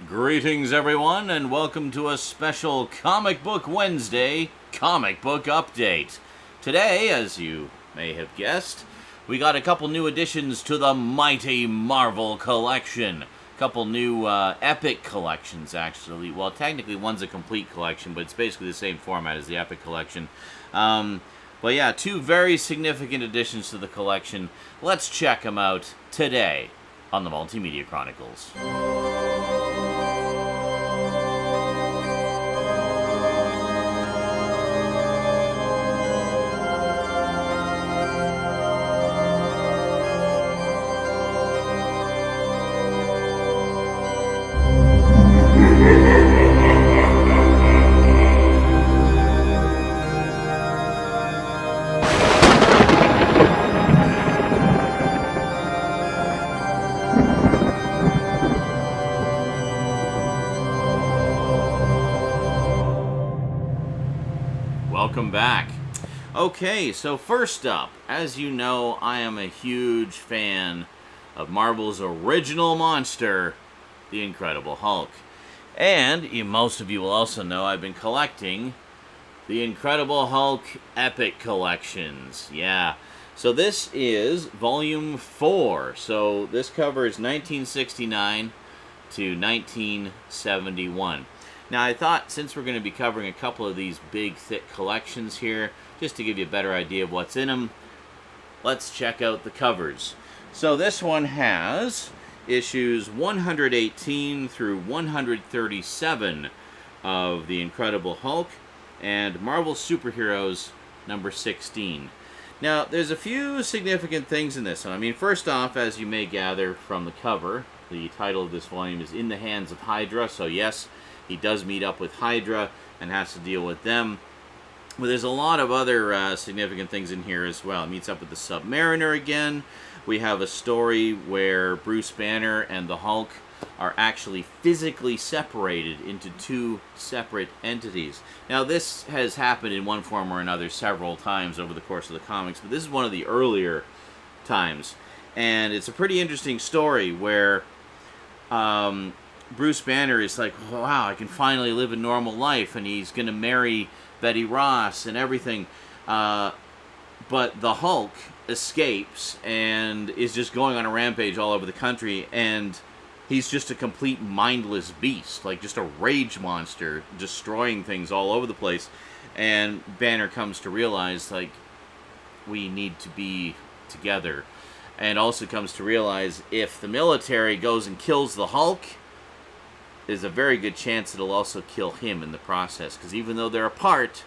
Greetings, everyone, and welcome to a special Comic Book Wednesday comic book update. Today, as you may have guessed, we got a couple new additions to the mighty Marvel collection. A couple new Epic collections, actually. Well, technically, one's a complete collection, but it's basically the same format as the Epic collection. But yeah, two very significant additions to the collection. Let's check them out today on the Multimedia Chronicles. Welcome back. Okay, so first up, as you know, I am a huge fan of Marvel's original monster, the Incredible Hulk. And most of you will also know I've been collecting the Incredible Hulk Epic Collections. Yeah. So this is Volume 4. So this covers 1969 to 1971. Now, I thought since we're going to be covering a couple of these big, thick collections here, just to give you a better idea of what's in them, let's check out the covers. So this one has issues 118 through 137 of The Incredible Hulk and Marvel Superheroes number 16. Now, there's a few significant things in this one. I mean, first off, as you may gather from the cover, the title of this volume is In the Hands of Hydra, so yes, he does meet up with Hydra and has to deal with them. But there's a lot of other significant things in here as well. He meets up with the Submariner again. We have a story where Bruce Banner and the Hulk are actually physically separated into two separate entities. Now, this has happened in one form or another several times over the course of the comics, but this is one of the earlier times. And it's a pretty interesting story where Bruce Banner is like, wow, I can finally live a normal life, and he's going to marry Betty Ross and everything. But the Hulk escapes and is just going on a rampage all over the country, and he's just a complete mindless beast, like just a rage monster, destroying things all over the place. And Banner comes to realize, like, we need to be together. And also comes to realize if the military goes and kills the Hulk, there's a very good chance it'll also kill him in the process, because even though they're apart,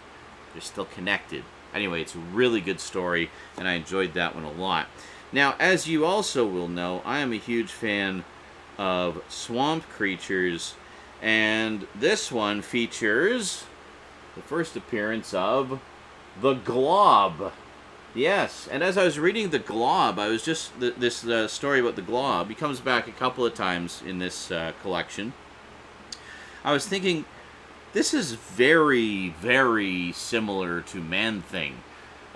they're still connected. Anyway, it's a really good story, and I enjoyed that one a lot. Now, as you also will know, I am a huge fan of swamp creatures, and this one features the first appearance of the Glob. Yes, and as I was reading the Glob, I was just, this story about the Glob, he comes back a couple of times in this collection. I was thinking, this is very, very similar to Man-Thing.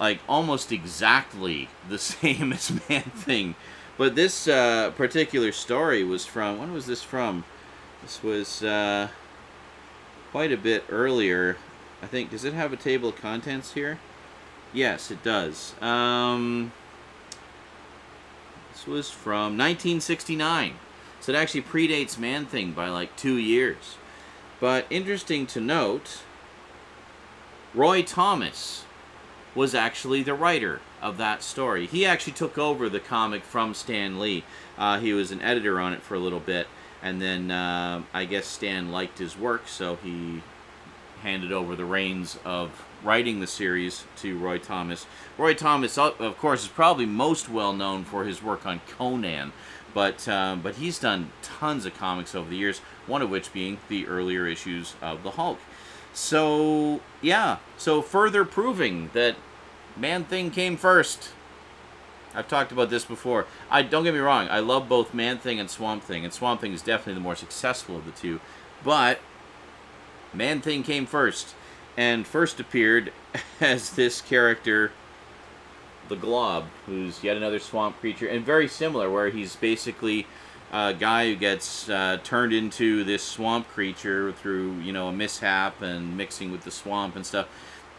Like, almost exactly the same as Man-Thing. But this particular story was from, when was this from? This was quite a bit earlier. I think, does it have a table of contents here? Yes, it does. This was from 1969. So it actually predates Man-Thing by like 2 years. But interesting to note, Roy Thomas was actually the writer of that story. He actually took over the comic from Stan Lee. He was an editor on it for a little bit, and then I guess Stan liked his work, so he handed over the reins of writing the series to Roy Thomas. Roy Thomas, of course, is probably most well known for his work on Conan, but he's done tons of comics over the years, one of which being the earlier issues of the Hulk. So, yeah, so further proving that Man-Thing came first. I've talked about this before. Don't get me wrong, I love both Man-Thing and Swamp Thing, and Swamp Thing is definitely the more successful of the two, but Man-Thing came first, and first appeared as this character, the Glob, who's yet another swamp creature, and very similar, where he's basically a guy who gets turned into this swamp creature through, you know, a mishap and mixing with the swamp and stuff.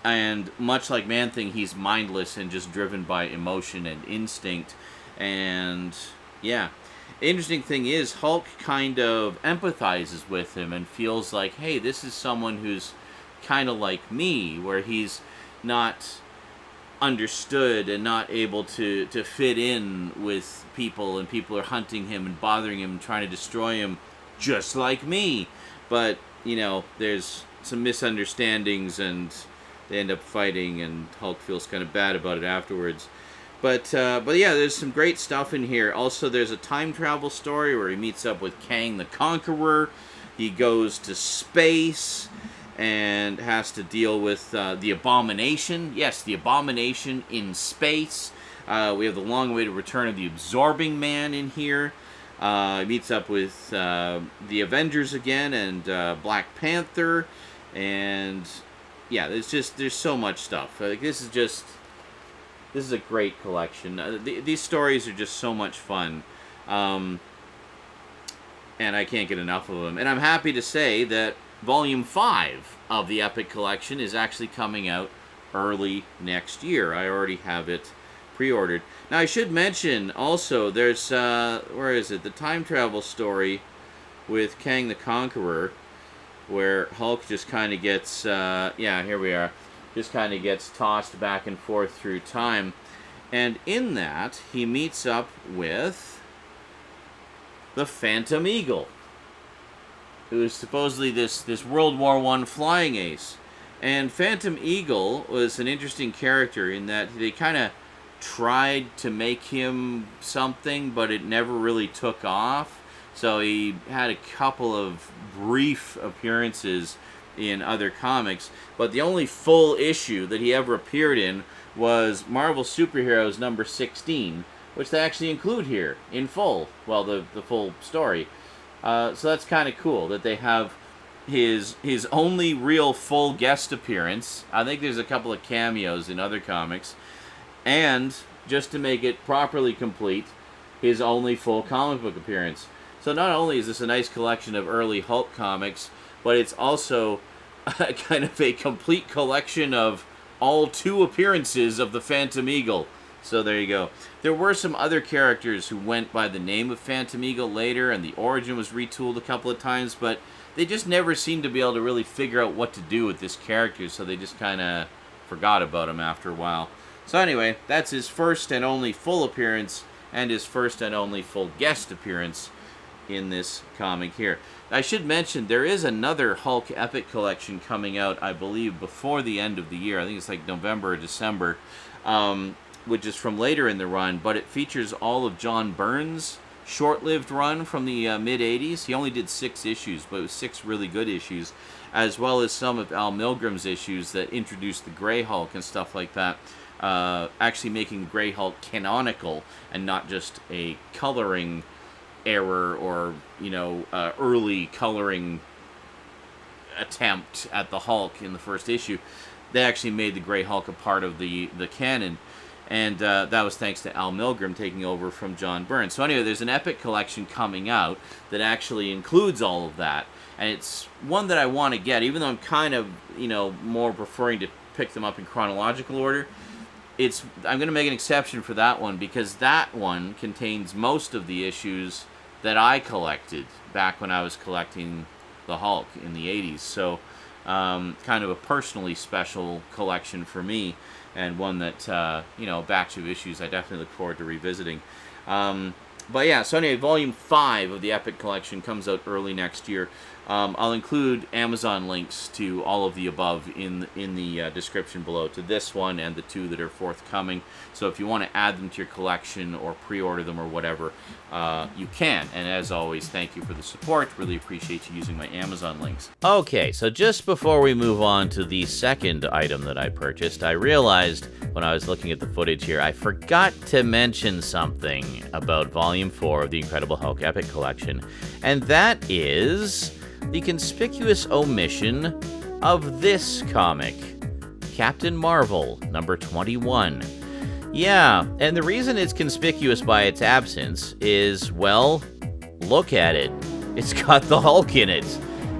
And much like Man-Thing, he's mindless and just driven by emotion and instinct. And yeah, interesting thing is Hulk kind of empathizes with him and feels like, hey, this is someone who's kind of like me, where he's not understood and not able to fit in with people, and people are hunting him and bothering him and trying to destroy him just like me. But, you know, there's some misunderstandings and they end up fighting, and Hulk feels kind of bad about it afterwards. But yeah, there's some great stuff in here. Also, there's a time travel story where he meets up with Kang the Conqueror. He goes to space and has to deal with the Abomination. Yes, the Abomination in space. We have the long-awaited return of the Absorbing Man in here. He meets up with the Avengers again and Black Panther. And yeah, there's so much stuff. Like, this is a great collection. These stories are just so much fun. And I can't get enough of them. And I'm happy to say that Volume 5 of the Epic Collection is actually coming out early next year. I already have it pre-ordered. Now, I should mention also, there's, where is it? The time travel story with Kang the Conqueror, where Hulk just kind of gets, yeah, here we are, just kind of gets tossed back and forth through time. And in that, he meets up with the Phantom Eagle, who is supposedly this World War I flying ace. And Phantom Eagle was an interesting character in that they kind of tried to make him something, but it never really took off. So he had a couple of brief appearances in other comics, but the only full issue that he ever appeared in was Marvel Superheroes number 16, which they actually include here in full. Well, the full story. So that's kind of cool that they have his only real full guest appearance. I think there's a couple of cameos in other comics. And, just to make it properly complete, his only full comic book appearance. So not only is this a nice collection of early Hulk comics, but it's also kind of a complete collection of all 2 appearances of the Phantom Eagle. So there you go. There were some other characters who went by the name of Phantom Eagle later, and the origin was retooled a couple of times, but they just never seemed to be able to really figure out what to do with this character, so they just kind of forgot about him after a while. So anyway, that's his first and only full appearance, and his first and only full guest appearance in this comic here. I should mention, there is another Hulk Epic Collection coming out, I believe, before the end of the year. I think it's like November or December, which is from later in the run, but it features all of John Byrne's short-lived run from the mid-'80s. He only did 6 issues, but it was 6 really good issues, as well as some of Al Milgram's issues that introduced the Grey Hulk and stuff like that, actually making Grey Hulk canonical and not just a coloring error or, you know, early coloring attempt at the Hulk in the first issue. They actually made the Grey Hulk a part of the canon, and that was thanks to Al Milgrom taking over from John Byrne. So anyway, there's an Epic Collection coming out that actually includes all of that, and it's one that I want to get, even though I'm kind of, you know, more preferring to pick them up in chronological order. I'm going to make an exception for that one, because that one contains most of the issues that I collected back when I was collecting the Hulk in the 80s. So kind of a personally special collection for me, and one that, you know, a batch of issues I definitely look forward to revisiting. But yeah, so anyway, Volume 5 of the Epic Collection comes out early next year. I'll include Amazon links to all of the above in the description below, to this one and the 2 that are forthcoming. So if you want to add them to your collection or pre-order them or whatever, you can. And as always, thank you for the support. Really appreciate you using my Amazon links. Okay, so just before we move on to the second item that I purchased, I realized when I was looking at the footage here, I forgot to mention something about Volume 4 of the Incredible Hulk Epic Collection, and that is the conspicuous omission of this comic, Captain Marvel, number 21. Yeah, and the reason it's conspicuous by its absence is, well, look at it. It's got the Hulk in it.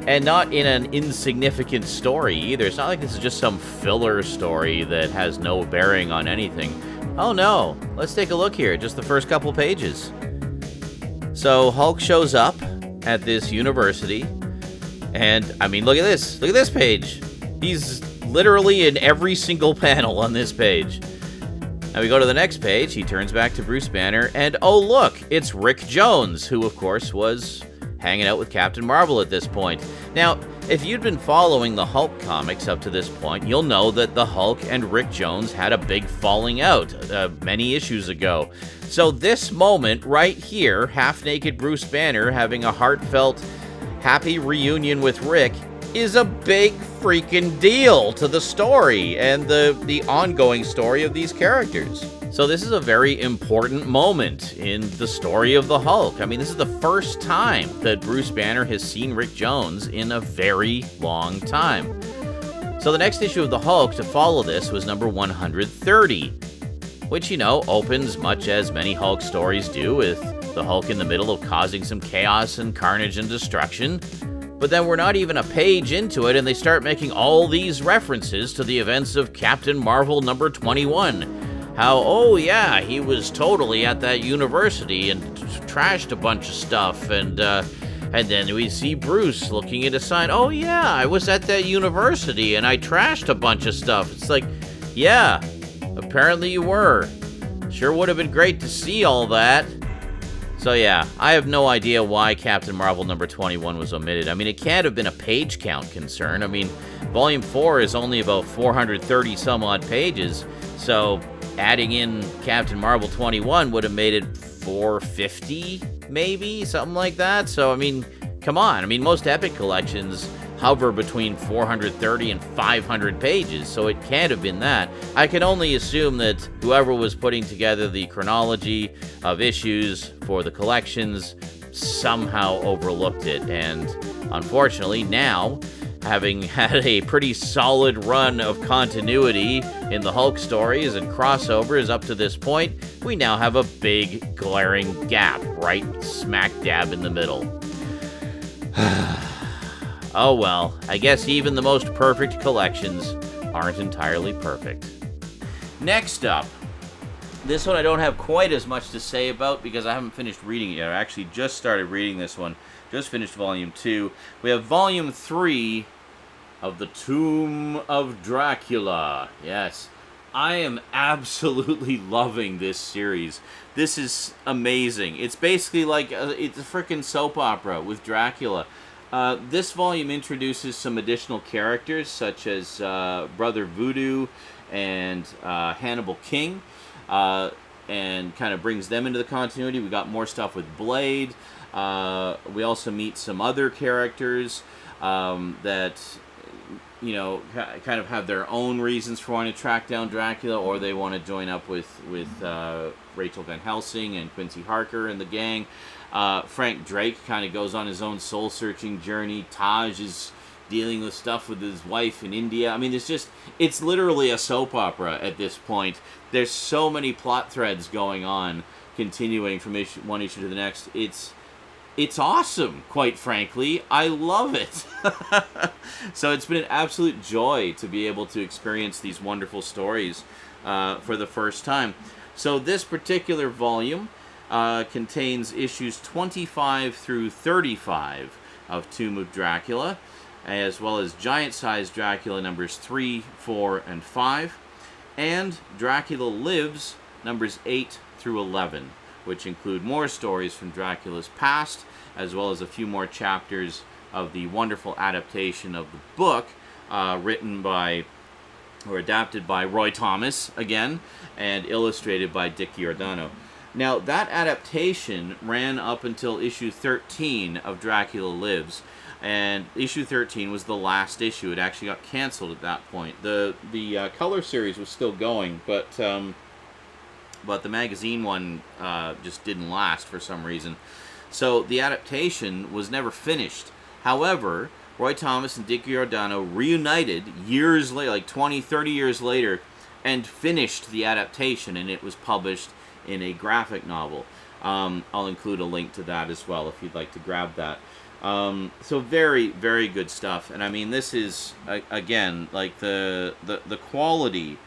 And not in an insignificant story either. It's not like this is just some filler story that has no bearing on anything. Oh no, let's take a look here, just the first couple pages. So Hulk shows up at this university, and I mean, look at this page. He's literally in every single panel on this page. Now we go to the next page, he turns back to Bruce Banner, and oh look, it's Rick Jones, who of course was hanging out with Captain Marvel at this point. Now, if you'd been following the Hulk comics up to this point, you'll know that the Hulk and Rick Jones had a big falling out many issues ago. So this moment right here, half-naked Bruce Banner having a heartfelt, happy reunion with Rick, is a big freaking deal to the story and the ongoing story of these characters. So this is a very important moment in the story of the Hulk. I mean, this is the first time that Bruce Banner has seen Rick Jones in a very long time. So the next issue of the Hulk to follow this was number 130, which, you know, opens much as many Hulk stories do, with the Hulk in the middle of causing some chaos and carnage and destruction. But then we're not even a page into it, and they start making all these references to the events of Captain Marvel number 21. How, oh yeah, he was totally at that university and trashed a bunch of stuff, and then we see Bruce looking at a sign, oh yeah, I was at that university and I trashed a bunch of stuff. It's like, yeah, apparently you were. Sure would have been great to see all that. So yeah, I have no idea why Captain Marvel number 21 was omitted. I mean, it can't have been a page count concern. I mean, Volume 4 is only about 430 some odd pages, so adding in Captain Marvel 21 would have made it 450, maybe, something like that. So, I mean, come on. I mean, most Epic collections hover between 430 and 500 pages, so it can't have been that. I can only assume that whoever was putting together the chronology of issues for the collections somehow overlooked it, and unfortunately now, having had a pretty solid run of continuity in the Hulk stories and crossovers up to this point, we now have a big glaring gap right smack dab in the middle. Oh well, I guess even the most perfect collections aren't entirely perfect. Next up, this one I don't have quite as much to say about because I haven't finished reading it yet. I actually just started reading this one, just finished Volume 2. We have Volume 3 of The Tomb of Dracula. Yes, I am absolutely loving this series. This is amazing. It's basically like it's a freaking soap opera with Dracula. This volume introduces some additional characters, such as Brother Voodoo and Hannibal King, and kind of brings them into the continuity. We got more stuff with Blade. We also meet some other characters that, you know, kind of have their own reasons for wanting to track down Dracula, or they want to join up with Rachel Van Helsing and Quincy Harker and the gang. Frank Drake kind of goes on his own soul-searching journey. Taj is dealing with stuff with his wife in India. I mean, it's literally a soap opera at this point. There's so many plot threads going on, continuing from one issue to the next. It's awesome, quite frankly. I love it. So it's been an absolute joy to be able to experience these wonderful stories for the first time. So this particular volume contains issues 25 through 35 of Tomb of Dracula, as well as giant-sized Dracula numbers 3, 4, and 5, and Dracula Lives numbers 8 through 11, which include more stories from Dracula's past, as well as a few more chapters of the wonderful adaptation of the book, written by, or adapted by Roy Thomas, again, and illustrated by Dick Giordano. Now, that adaptation ran up until issue 13 of Dracula Lives, and issue 13 was the last issue. It actually got canceled at that point. The color series was still going, but the magazine one just didn't last for some reason. So the adaptation was never finished. However, Roy Thomas and Dick Giordano reunited years later, like 20, 30 years later, and finished the adaptation, and it was published in a graphic novel. I'll include a link to that as well if you'd like to grab that. So very, very good stuff. And I mean, this is, again, like the quality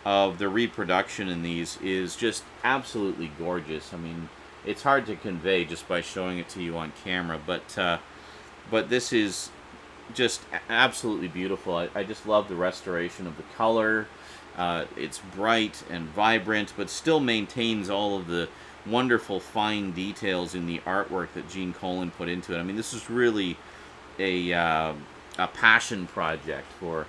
of the reproduction in these is just absolutely gorgeous. I mean, it's hard to convey just by showing it to you on camera, but this is just absolutely beautiful. I just love the restoration of the color. It's bright and vibrant, but still maintains all of the wonderful fine details in the artwork that Gene Colan put into it. I mean, this is really a passion project for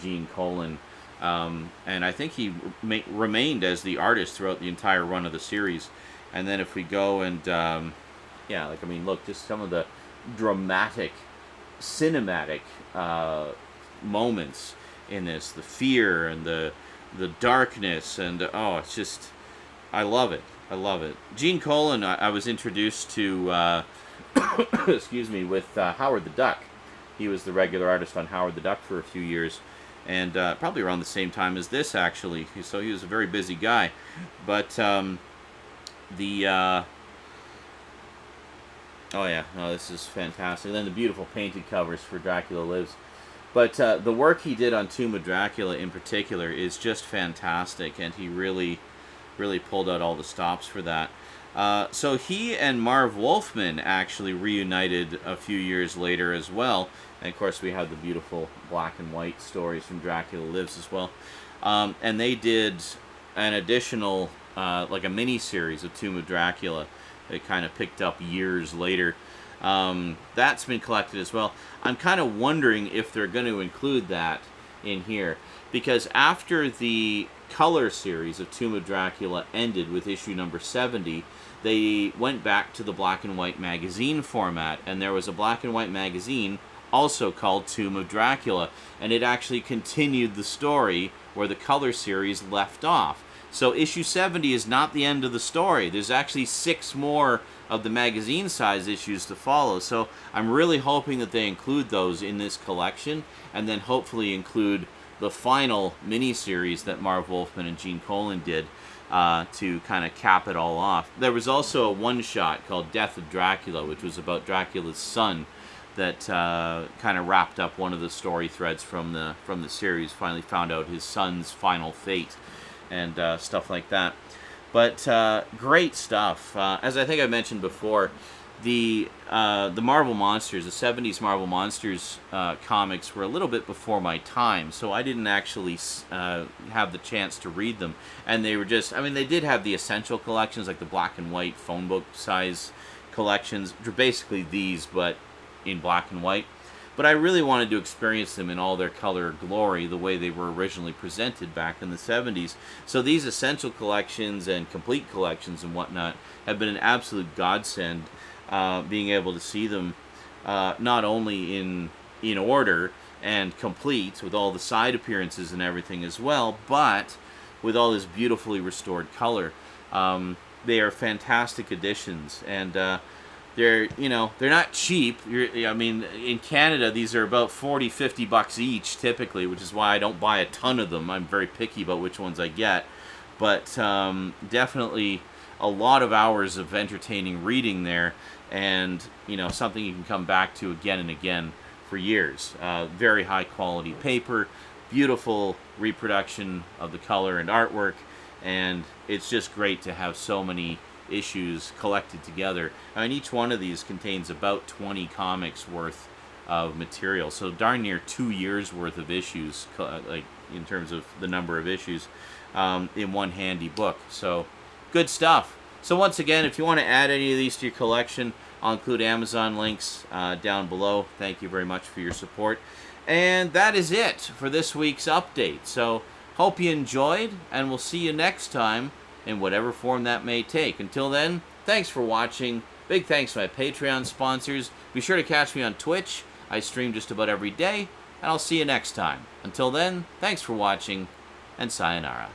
Gene Colan, and I think he remained as the artist throughout the entire run of the series. And then if we go and yeah, like, I mean, look, just some of the dramatic, cinematic moments in this, the fear and the darkness, and oh, it's just, I love it. I love it. Gene Colan, I was introduced to, excuse me, with Howard the Duck. He was the regular artist on Howard the Duck for a few years, and probably around the same time as this, actually. So he was a very busy guy. But oh yeah, no, this is fantastic. And then the beautiful painted covers for Dracula Lives. But the work he did on Tomb of Dracula in particular is just fantastic, and he really pulled out all the stops for that. So he and Marv Wolfman actually reunited a few years later as well. And of course we have the beautiful black and white stories from Dracula Lives as well. And they did an additional, like a mini-series of Tomb of Dracula. It kind of picked up years later. That's been collected as well. I'm kind of wondering if they're going to include that in here, because after the color series of Tomb of Dracula ended with issue number 70, they went back to the black and white magazine format, and there was a black and white magazine also called Tomb of Dracula, and it actually continued the story where the color series left off. So issue 70 is not the end of the story. There's actually 6 more of the magazine size issues to follow. So I'm really hoping that they include those in this collection, and then hopefully include the final mini-series that Marv Wolfman and Gene Colan did to kind of cap it all off. There was also a one-shot called Death of Dracula, which was about Dracula's son, that kind of wrapped up one of the story threads from the series. Finally found out his son's final fate and stuff like that. But great stuff. As I think I mentioned before, the Marvel Monsters, the 70s Marvel Monsters comics were a little bit before my time, so I didn't actually have the chance to read them. And they were just, I mean, they did have the essential collections, like the black and white phone book size collections. They're basically these, but in black and white. But I really wanted to experience them in all their color glory, the way they were originally presented back in the 70s. So these essential collections and complete collections and whatnot have been an absolute godsend, being able to see them not only in order and complete with all the side appearances and everything as well, but with all this beautifully restored color. They are fantastic additions, and they're not cheap. I mean, in Canada, these are about $40-50 each typically, which is why I don't buy a ton of them. I'm very picky about which ones I get, but definitely a lot of hours of entertaining reading there, and something you can come back to again and again for years. Very high quality paper, beautiful reproduction of the color and artwork, and it's just great to have so many issues collected together. I mean, each one of these contains about 20 comics worth of material, so darn near 2 years worth of issues, like in terms of the number of issues, in one handy book. So good stuff. So once again, if you want to add any of these to your collection, I'll include Amazon links down below. Thank you very much for your support. And that is it for this week's update. So hope you enjoyed, and we'll see you next time in whatever form that may take. Until then, thanks for watching. Big thanks to my Patreon sponsors. Be sure to catch me on Twitch. I stream just about every day, and I'll see you next time. Until then, thanks for watching, and sayonara.